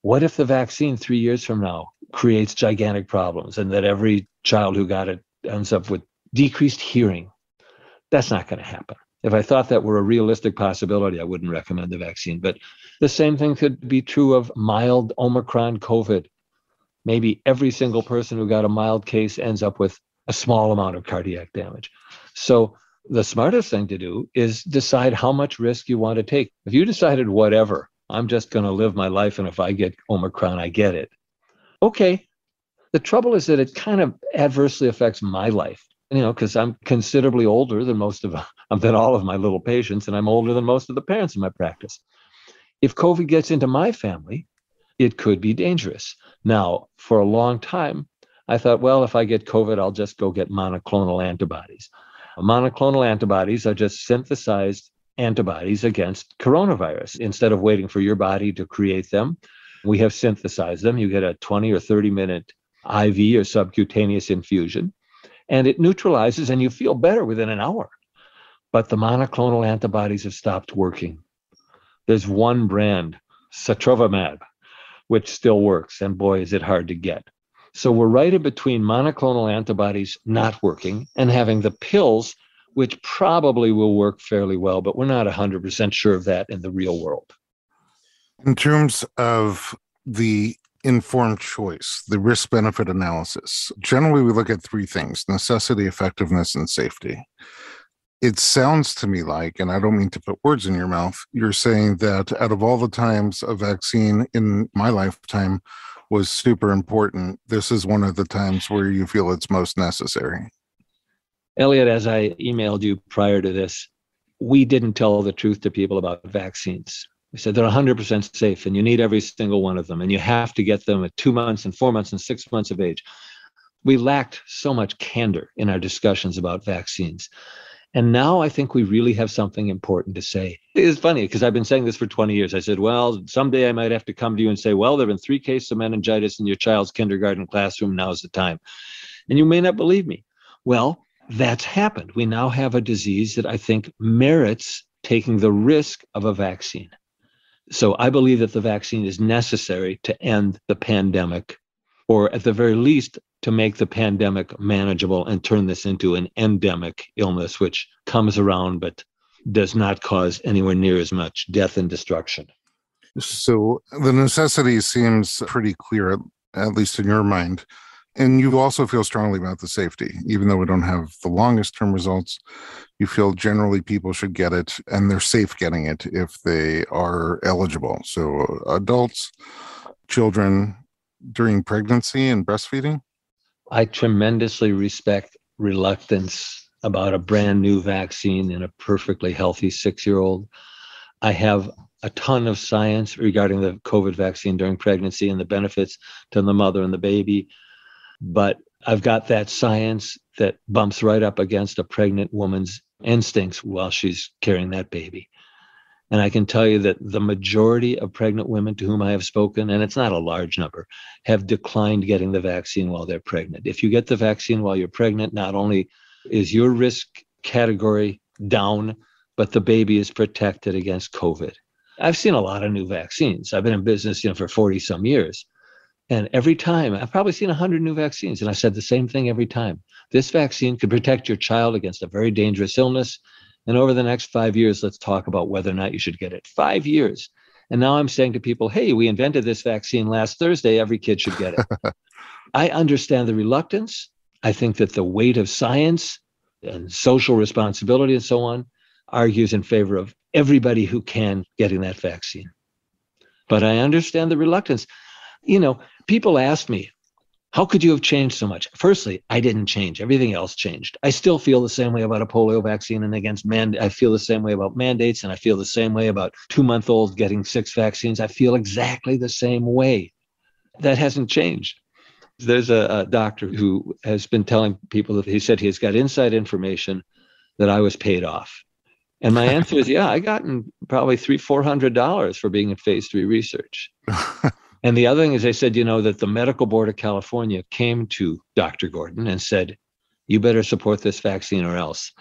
what if the vaccine 3 years from now creates gigantic problems and that every child who got it ends up with decreased hearing? That's not going to happen. If I thought that were a realistic possibility, I wouldn't recommend the vaccine. But the same thing could be true of mild Omicron COVID. Maybe every single person who got a mild case ends up with a small amount of cardiac damage. So the smartest thing to do is decide how much risk you want to take. If you decided, whatever, I'm just going to live my life, and if I get Omicron, I get it. Okay. The trouble is that it kind of adversely affects my life, because I'm considerably older than than all of my little patients, and I'm older than most of the parents in my practice. If COVID gets into my family, it could be dangerous. Now, for a long time, I thought, well, if I get COVID, I'll just go get monoclonal antibodies. Monoclonal antibodies are just synthesized antibodies against coronavirus. Instead of waiting for your body to create them, we have synthesized them. You get a 20 or 30-minute IV or subcutaneous infusion, and it neutralizes, and you feel better within an hour. But the monoclonal antibodies have stopped working. There's one brand, Sotrovimab, which still works, and boy, is it hard to get. So we're right in between monoclonal antibodies not working and having the pills, which probably will work fairly well, but we're not 100% sure of that in the real world. In terms of the informed choice, the risk-benefit analysis, generally we look at 3 things: necessity, effectiveness, and safety. It sounds to me like, and I don't mean to put words in your mouth, you're saying that out of all the times a vaccine in my lifetime was super important, this is one of the times where you feel it's most necessary. Elliot, as I emailed you prior to this, we didn't tell the truth to people about vaccines. We said they're 100% safe and you need every single one of them. And you have to get them at 2 months and 4 months and 6 months of age. We lacked so much candor in our discussions about vaccines. And now I think we really have something important to say. It's funny because I've been saying this for 20 years. I said, well, someday I might have to come to you and say, well, there have been 3 cases of meningitis in your child's kindergarten classroom. Now's the time. And you may not believe me. Well, that's happened. We now have a disease that I think merits taking the risk of a vaccine. So I believe that the vaccine is necessary to end the pandemic, or at the very least, to make the pandemic manageable and turn this into an endemic illness, which comes around but does not cause anywhere near as much death and destruction. So the necessity seems pretty clear, at least in your mind. And you also feel strongly about the safety, even though we don't have the longest term results. You feel generally people should get it and they're safe getting it if they are eligible. So adults, children during pregnancy and breastfeeding. I tremendously respect reluctance about a brand new vaccine in a perfectly healthy 6-year-old. I have a ton of science regarding the COVID vaccine during pregnancy and the benefits to the mother and the baby. But I've got that science that bumps right up against a pregnant woman's instincts while she's carrying that baby. And I can tell you that the majority of pregnant women to whom I have spoken, and it's not a large number, have declined getting the vaccine while they're pregnant. If you get the vaccine while you're pregnant, not only is your risk category down, but the baby is protected against COVID. I've seen a lot of new vaccines. I've been in business, for 40 some years. And every time, I've probably seen 100 new vaccines, and I said the same thing every time. This vaccine could protect your child against a very dangerous illness. And over the next 5 years, let's talk about whether or not you should get it. 5 years. And now I'm saying to people, hey, we invented this vaccine last Thursday. Every kid should get it. I understand the reluctance. I think that the weight of science and social responsibility and so on argues in favor of everybody who can getting that vaccine. But I understand the reluctance. People ask me, how could you have changed so much? Firstly, I didn't change. Everything else changed. I still feel the same way about a polio vaccine and against I feel the same way about mandates, and I feel the same way about 2-month-olds getting 6 vaccines. I feel exactly the same way. That hasn't changed. There's a doctor who has been telling people that he said he has got inside information that I was paid off. And my answer is, yeah, I gotten probably $300-400 for being in phase 3 research. And the other thing is they said, that the Medical Board of California came to Dr. Gordon and said, you better support this vaccine or else.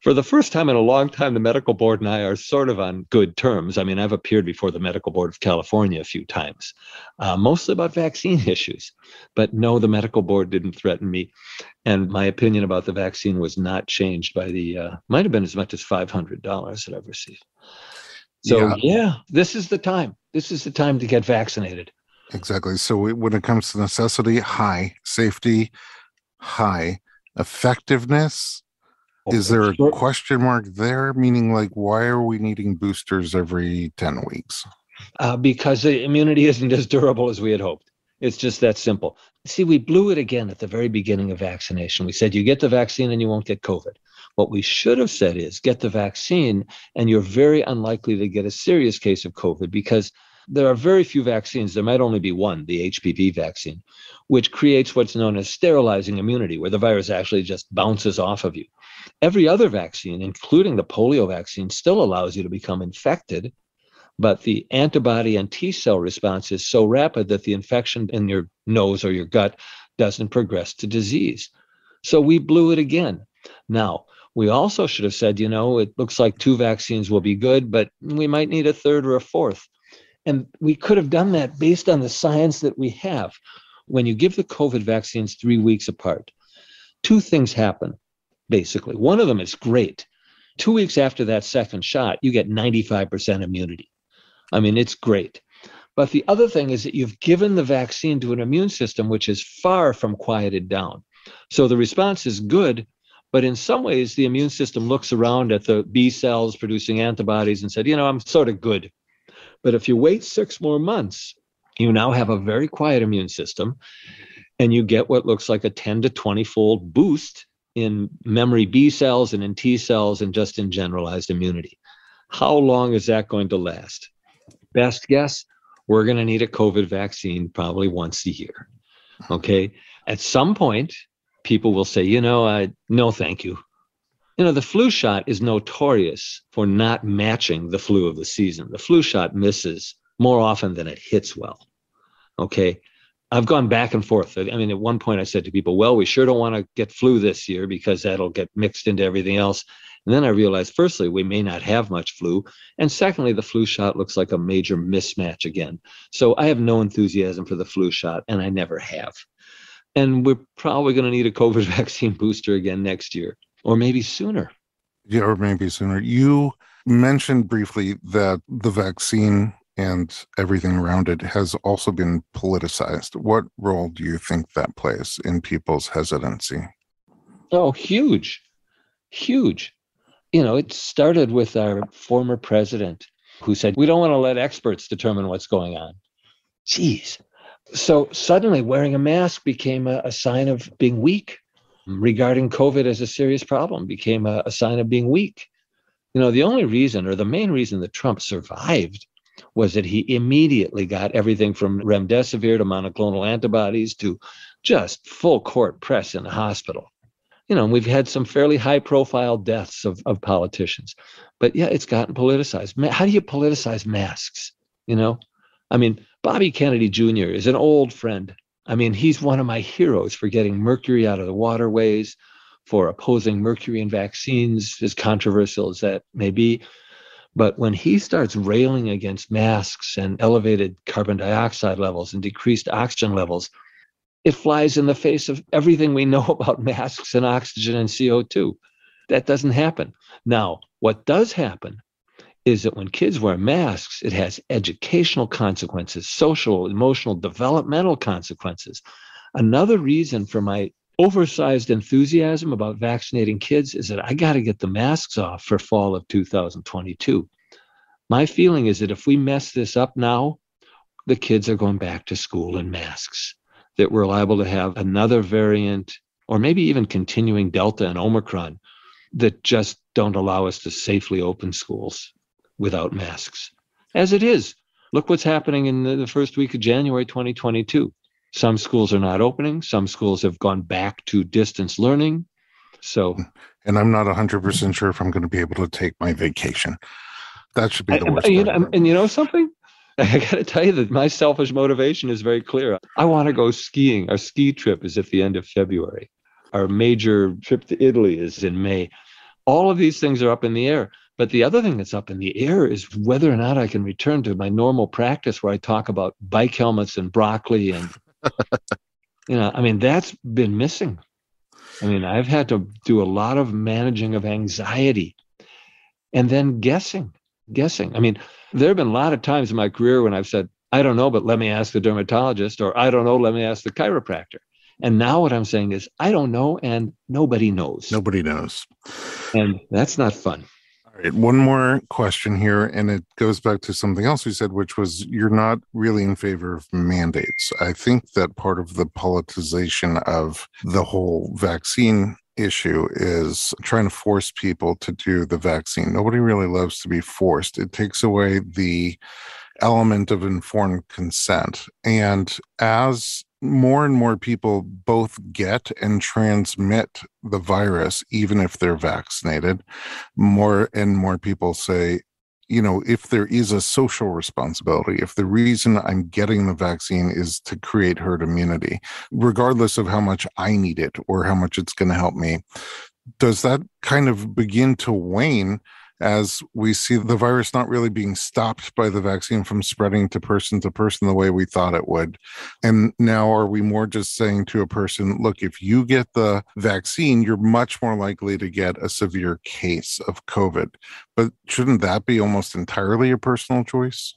For the first time in a long time, the Medical Board and I are sort of on good terms. I mean, I've appeared before the Medical Board of California a few times, mostly about vaccine issues. But no, the Medical Board didn't threaten me. And my opinion about the vaccine was not changed by might have been as much as $500 that I've received. So yeah, this is the time. This is the time to get vaccinated. Exactly. So when it comes to necessity, high. Safety, high. Effectiveness, is there a question mark there? Meaning, why are we needing boosters every 10 weeks? Because the immunity isn't as durable as we had hoped. It's just that simple. See, we blew it again at the very beginning of vaccination. We said, you get the vaccine and you won't get COVID. What we should have said is get the vaccine and you're very unlikely to get a serious case of COVID, because there are very few vaccines. There might only be one, the HPV vaccine, which creates what's known as sterilizing immunity, where the virus actually just bounces off of you. Every other vaccine, including the polio vaccine, still allows you to become infected, but the antibody and T cell response is so rapid that the infection in your nose or your gut doesn't progress to disease. So we blew it again. Now, we also should have said, it looks like 2 vaccines will be good, but we might need a 3rd or a 4th. And we could have done that based on the science that we have. When you give the COVID vaccines 3 weeks apart, 2 things happen, basically. One of them is great. 2 weeks after that second shot, you get 95% immunity. I mean, it's great. But the other thing is that you've given the vaccine to an immune system which is far from quieted down. So the response is good, but in some ways, the immune system looks around at the B cells producing antibodies and said, I'm sort of good. But if you wait 6 more months, you now have a very quiet immune system, and you get what looks like a 10 to 20-fold boost in memory B cells and in T cells and just in generalized immunity. How long is that going to last? best guess, we're going to need a COVID vaccine probably once a year. Okay. At some point, people will say, no, thank you. The flu shot is notorious for not matching the flu of the season. The flu shot misses more often than it hits well. Okay. I've gone back and forth. I mean, at one point I said to people, well, we sure don't want to get flu this year because that'll get mixed into everything else. And then I realized, firstly, we may not have much flu. And secondly, the flu shot looks like a major mismatch again. So I have no enthusiasm for the flu shot, and I never have. And we're probably going to need a COVID vaccine booster again next year, or maybe sooner. Yeah, or maybe sooner. You mentioned briefly that the vaccine and everything around it has also been politicized. What role do you think that plays in people's hesitancy? Oh, huge, huge. It started with our former president who said, we don't want to let experts determine what's going on. Jeez. So suddenly wearing a mask became a sign of being weak. Regarding COVID as a serious problem became a sign of being weak. The only reason, or the main reason that Trump survived, was that he immediately got everything from remdesivir to monoclonal antibodies to just full court press in the hospital. We've had some fairly high profile deaths of politicians, but yeah, it's gotten politicized. How do you politicize masks? Bobby Kennedy Jr. is an old friend. He's one of my heroes for getting mercury out of the waterways, for opposing mercury in vaccines, as controversial as that may be. But when he starts railing against masks and elevated carbon dioxide levels and decreased oxygen levels, it flies in the face of everything we know about masks and oxygen and CO2. That doesn't happen. Now, what does happen is that when kids wear masks, it has educational consequences, social, emotional, developmental consequences. Another reason for my oversized enthusiasm about vaccinating kids is that I got to get the masks off for fall of 2022. My feeling is that if we mess this up now, the kids are going back to school in masks, that we're liable to have another variant or maybe even continuing Delta and Omicron that just don't allow us to safely open schools without masks. As it is, look what's happening in the first week of January 2022. Some schools are not opening. Some schools have gone back to distance learning. And I'm not 100% sure if I'm going to be able to take my vacation. That should be the worst part. And you know something? I got to tell you that my selfish motivation is very clear. I want to go skiing. Our ski trip is at the end of February. Our major trip to Italy is in May. All of these things are up in the air. But the other thing that's up in the air is whether or not I can return to my normal practice where I talk about bike helmets and broccoli and that's been missing. I've had to do a lot of managing of anxiety and then guessing. There have been a lot of times in my career when I've said, I don't know, but let me ask the dermatologist, or I don't know, let me ask the chiropractor. And now what I'm saying is, I don't know, and nobody knows. Nobody knows. And that's not fun. All right, one more question here, and it goes back to something else we said, which was you're not really in favor of mandates. I think that part of the politicization of the whole vaccine issue is trying to force people to do the vaccine. Nobody really loves to be forced. It takes away the element of informed consent. And as more and more people both get and transmit the virus, even if they're vaccinated, more and more people say, if there is a social responsibility, if the reason I'm getting the vaccine is to create herd immunity, regardless of how much I need it or how much it's going to help me, does that kind of begin to wane as we see the virus not really being stopped by the vaccine from spreading to person the way we thought it would? And now are we more just saying to a person, look, if you get the vaccine, you're much more likely to get a severe case of COVID. But shouldn't that be almost entirely a personal choice?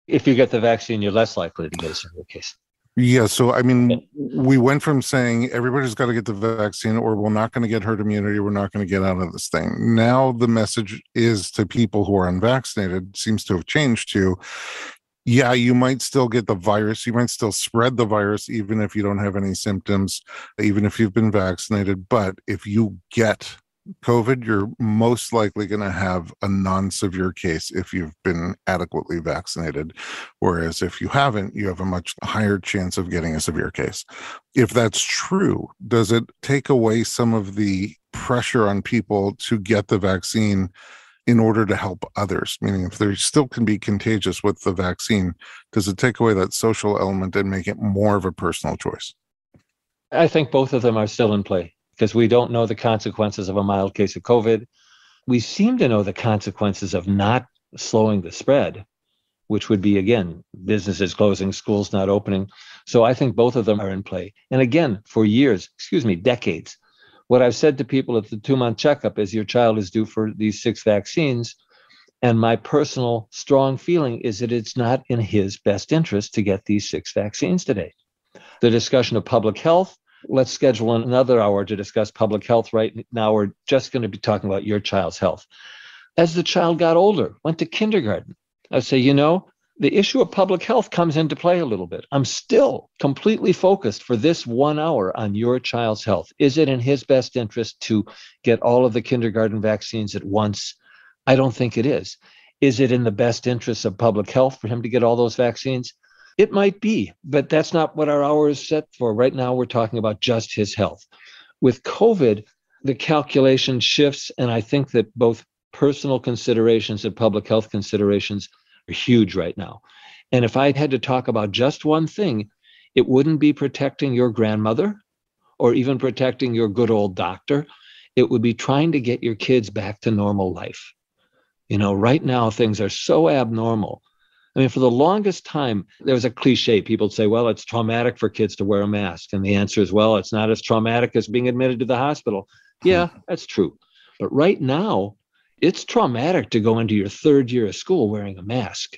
If you get the vaccine, you're less likely to get a severe case. Yeah. So, we went from saying everybody's got to get the vaccine or we're not going to get herd immunity. We're not going to get out of this thing. Now the message is to people who are unvaccinated seems to have changed to, yeah, you might still get the virus. You might still spread the virus, even if you don't have any symptoms, even if you've been vaccinated. But if you get COVID, you're most likely going to have a non-severe case if you've been adequately vaccinated. Whereas if you haven't, you have a much higher chance of getting a severe case. If that's true, does it take away some of the pressure on people to get the vaccine in order to help others? Meaning, if they still can be contagious with the vaccine, does it take away that social element and make it more of a personal choice? I think both of them are still in play because we don't know the consequences of a mild case of COVID. We seem to know the consequences of not slowing the spread, which would be, again, businesses closing, schools not opening. So I think both of them are in play. And again, for years, decades, what I've said to people at the 2-month checkup is your child is due for these 6 vaccines. And my personal strong feeling is that it's not in his best interest to get these 6 vaccines today. The discussion of public health, let's schedule another hour to discuss public health. Right now, we're just going to be talking about your child's health. As the child got older, went to kindergarten, I'd say, the issue of public health comes into play a little bit. I'm still completely focused for this 1 hour on your child's health. Is it in his best interest to get all of the kindergarten vaccines at once? I don't think it is. Is it in the best interest of public health for him to get all those vaccines? It might be, but that's not what our hour is set for. Right now, we're talking about just his health. With COVID, the calculation shifts, and I think that both personal considerations and public health considerations are huge right now. And if I had to talk about just one thing, it wouldn't be protecting your grandmother or even protecting your good old doctor. It would be trying to get your kids back to normal life. Right now, things are so abnormal. I mean, for the longest time, there was a cliche. People say, well, it's traumatic for kids to wear a mask. And the answer is, well, it's not as traumatic as being admitted to the hospital. Yeah, that's true. But right now, it's traumatic to go into your 3rd year of school wearing a mask.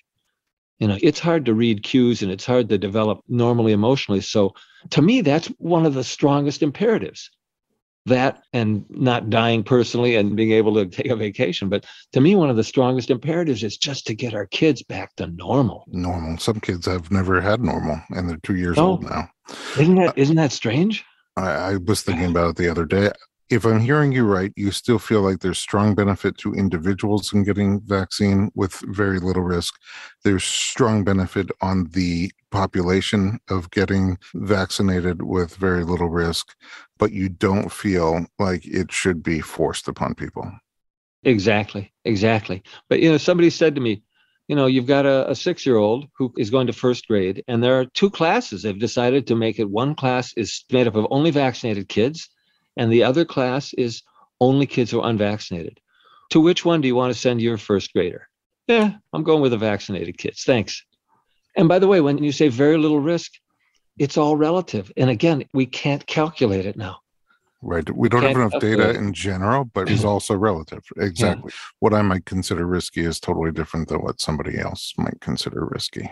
It's hard to read cues and it's hard to develop normally emotionally. So to me, that's one of the strongest imperatives. That and not dying personally and being able to take a vacation. But to me, one of the strongest imperatives is just to get our kids back to normal. Normal. Some kids have never had normal and they're 2 years old now. Isn't that strange? I was thinking about it the other day. If I'm hearing you right, you still feel like there's strong benefit to individuals in getting vaccine with very little risk. There's strong benefit on the population of getting vaccinated with very little risk, but you don't feel like it should be forced upon people. Exactly. But, somebody said to me, you've got a 6-year-old who is going to 1st grade, and there are 2 classes. They've decided to make it. One class is made up of only vaccinated kids, and the other class is only kids who are unvaccinated. To which one do you want to send your 1st grader? Yeah, I'm going with the vaccinated kids. Thanks. And by the way, when you say very little risk, it's all relative. And again, we can't calculate it now. Right. We don't have enough data in general, but it's also relative. Exactly. Yeah. What I might consider risky is totally different than what somebody else might consider risky.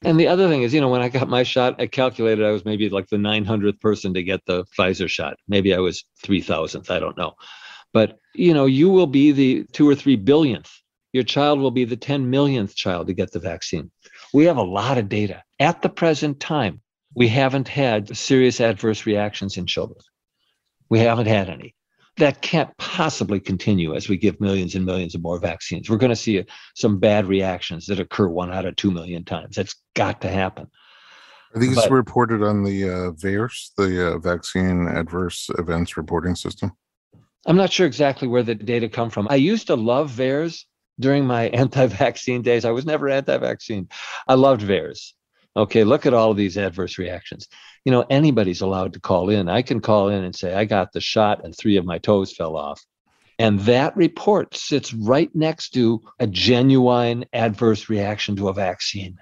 And the other thing is, when I got my shot, I calculated I was maybe like the 900th person to get the Pfizer shot. Maybe I was 3,000th. I don't know. But, you will be the 2 or 3 billionth. Your child will be the 10 millionth child to get the vaccine. We have a lot of data. At the present time, we haven't had serious adverse reactions in children. We haven't had any. That can't possibly continue as we give millions and millions of more vaccines. We're going to see some bad reactions that occur 1 out of 2 million times. That's got to happen. Are these reported on the VAERS, the Vaccine Adverse Events Reporting System? I'm not sure exactly where the data come from. I used to love VAERS during my anti-vaccine days. I was never anti-vaccine. I loved VAERS. Okay, look at all of these adverse reactions. Anybody's allowed to call in. I can call in and say, I got the shot and 3 of my toes fell off. And that report sits right next to a genuine adverse reaction to a vaccine.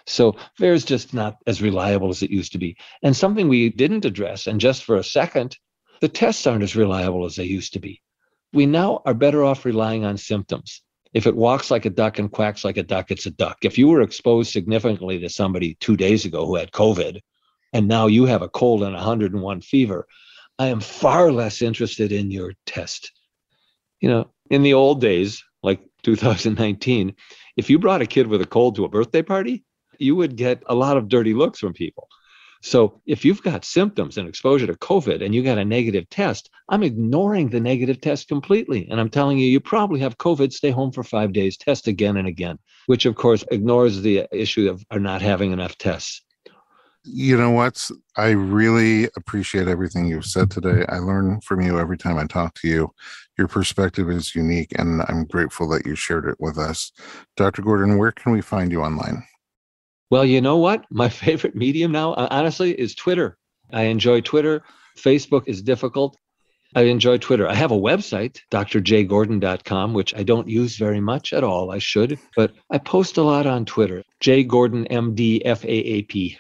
So VAERS just not as reliable as it used to be. And something we didn't address, and just for a second, the tests aren't as reliable as they used to be. We now are better off relying on symptoms. If it walks like a duck and quacks like a duck, it's a duck. If you were exposed significantly to somebody 2 days ago who had COVID, and now you have a cold and 101 fever, I am far less interested in your test. In the old days, like 2019, if you brought a kid with a cold to a birthday party, you would get a lot of dirty looks from people. So if you've got symptoms and exposure to COVID and you got a negative test, I'm ignoring the negative test completely. And I'm telling you, you probably have COVID, stay home for 5 days, test again and again, which of course ignores the issue of not having enough tests. You know what? I really appreciate everything you've said today. I learn from you every time I talk to you. Your perspective is unique, and I'm grateful that you shared it with us. Dr. Gordon, where can we find you online? Well, you know what? My favorite medium now, honestly, is Twitter. I enjoy Twitter. Facebook is difficult. I enjoy Twitter. I have a website, drjgordon.com, which I don't use very much at all. I should, but I post a lot on Twitter. J. Gordon, MD, FAAP.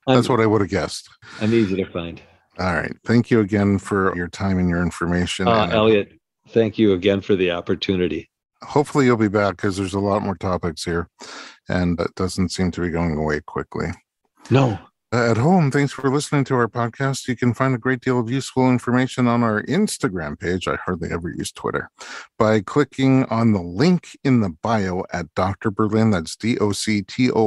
That's what I would have guessed. I'm easy to find. All right. Thank you again for your time and your information. Elliot, thank you again for the opportunity. Hopefully you'll be back because there's a lot more topics here, and it doesn't seem to be going away quickly. No. At home, thanks for listening to our podcast. You can find a great deal of useful information on our Instagram page. I hardly ever use Twitter. By clicking on the link in the bio at Dr. Berlin. That's DoctorBerlin.